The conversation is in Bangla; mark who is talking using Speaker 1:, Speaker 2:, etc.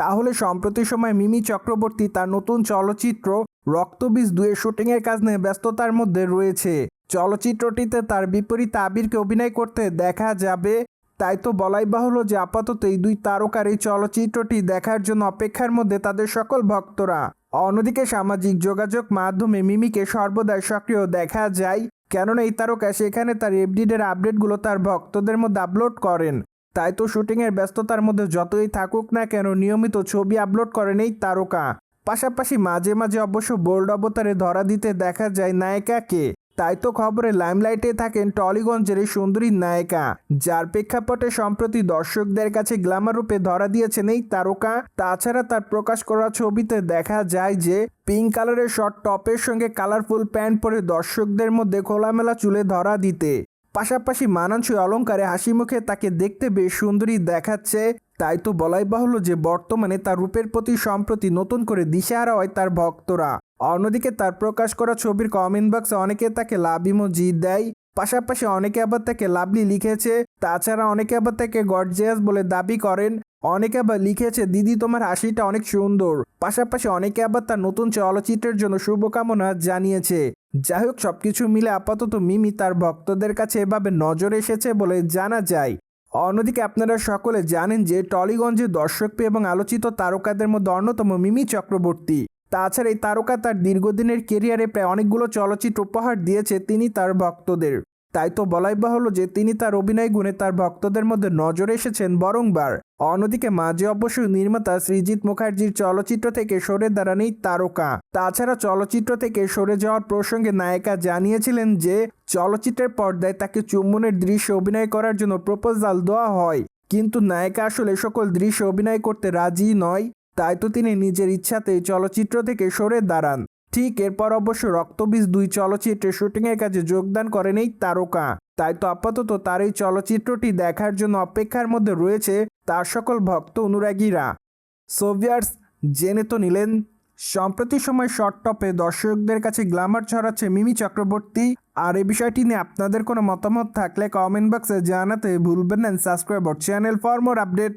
Speaker 1: তাহলে সম্প্রতি সময় মিমি চক্রবর্তী তার নতুন চলচ্চিত্র রক্তবীজ 2 শুটিংয়ের কাজ নিয়ে ব্যস্ততার মধ্যে রয়েছে। চলচ্চিত্রটিতে তার বিপরীতে আবিরকে অভিনয় করতে দেখা যাবে। তাই তো বলাই বাহুল্য যে আপাতত এই দুই তারকার এই চলচ্চিত্রটি দেখার জন্য অপেক্ষার মধ্যে তাদের সকল ভক্তরা। অন্যদিকে সামাজিক যোগাযোগ মাধ্যমে মিমিকে সর্বদাই সক্রিয় দেখা যায়, কেননা এই তারকা সেখানে তার এভরিডের আপডেটগুলো তার ভক্তদের মধ্যে আপলোড করেন। তাই তো শুটিংয়ের ব্যস্ততার মধ্যে যতই থাকুক না কেন নিয়মিত ছবি আপলোড করেন এই তারকা। পাশাপাশি মাঝে মাঝে অবশ্য বোল্ড অবতারে ধরা দিতে দেখা যায় নায়িকাকে। তাই তো খবরে লাইমলাইটে থাকেন টলিগঞ্জের এই সুন্দরী নায়িকা, যার প্রেক্ষাপটে সম্প্রতি দর্শকদের কাছে গ্ল্যামার রূপে ধরা দিয়েছেন এই তারকা। তাছাড়া তার প্রকাশ করা ছবিতে দেখা যায় যে পিঙ্ক কালারের শর্ট টপের সঙ্গে কালারফুল প্যান্ট পরে দর্শকদের মধ্যে খোলামেলা চুলে ধরা দিতে, পাশাপাশি মানানসই অলংকারে হাসি মুখে তাকে দেখতে বেশ সুন্দরী দেখাচ্ছে। তাই তো বলাই বাহুল্য যে বর্তমানে তার রূপের প্রতি সম্প্রতি নতুন করে দিশেহারা হয় তার ভক্তরা। অন্যদিকে তার প্রকাশ করা ছবির কমেন্ট বক্সে অনেকে তাকে লাভ ইমোজি দেয়, পাশাপাশি অনেকে আবার তাকে লাভলি লিখেছে। তাছাড়া অনেকে আবার তাকে গর্জিয়াস বলে দাবি করেন। অনেকে আবার লিখেছে দিদি তোমার হাসিটা অনেক সুন্দর। পাশাপাশি অনেকে আবার তার নতুন চলচ্চিত্রের জন্য শুভকামনা জানিয়েছে। যাই হোক, সবকিছু মিলে আপাতত মিমি তার ভক্তদের কাছে এভাবে নজরে এসেছে বলে জানা যায়। অন্যদিকে আপনারা সকলে জানেন যে টলিগঞ্জে দর্শকপ্রিয় এবং আলোচিত তারকাদের মধ্যে অন্যতম মিমি চক্রবর্তী। তাছাড়া এই তারকা তার দীর্ঘদিনের কেরিয়ারে প্রায় অনেকগুলো চলচ্চিত্র উপহার দিয়েছে তিনি তার ভক্তদের। তাই তো বলাই বাহুল্য যে তিনি তার অভিনয় গুণে তার ভক্তদের মধ্যে নজরে এসেছেন বরংবার। অন্যদিকে মাঝে অবশ্যই নির্মাতা সৃজিত মুখার্জির চলচ্চিত্র থেকে সরে দাঁড়ান এই তারকা। তাছাড়া চলচ্চিত্র থেকে সরে যাওয়ার প্রসঙ্গে নায়িকা জানিয়েছিলেন যে চলচ্চিত্রের পর্দায় তাকে চুম্বনের দৃশ্য অভিনয় করার জন্য প্রপোজাল দেওয়া হয়, কিন্তু নায়িকা আসলে সকল দৃশ্য অভিনয় করতে রাজি নয়। তাই তো তিনি নিজের ইচ্ছাতেই চলচ্চিত্র থেকে সরে দাঁড়ান। ঠিক এরপর অবশ্য রক্তবীজ 2 চলচ্চিত্রের শুটিংয়ের কাজে যোগদান করেন এই তারকা। তাই তো আপাতত তার এই চলচ্চিত্রটি দেখার জন্য অপেক্ষার মধ্যে রয়েছে তার সকল ভক্ত অনুরাগীরা। সো ভিউয়ার্স, জেনে তো নিলেন সম্প্রতি সময় শর্ট টপে দর্শকদের কাছে গ্ল্যামার ছড়াচ্ছে মিমি চক্রবর্তী। আর এই বিষয়টি নিয়ে আপনাদের কোনো মতামত থাকলে কমেন্ট বক্সে জানাতে ভুলবেন না। Subscribe our channel for more update.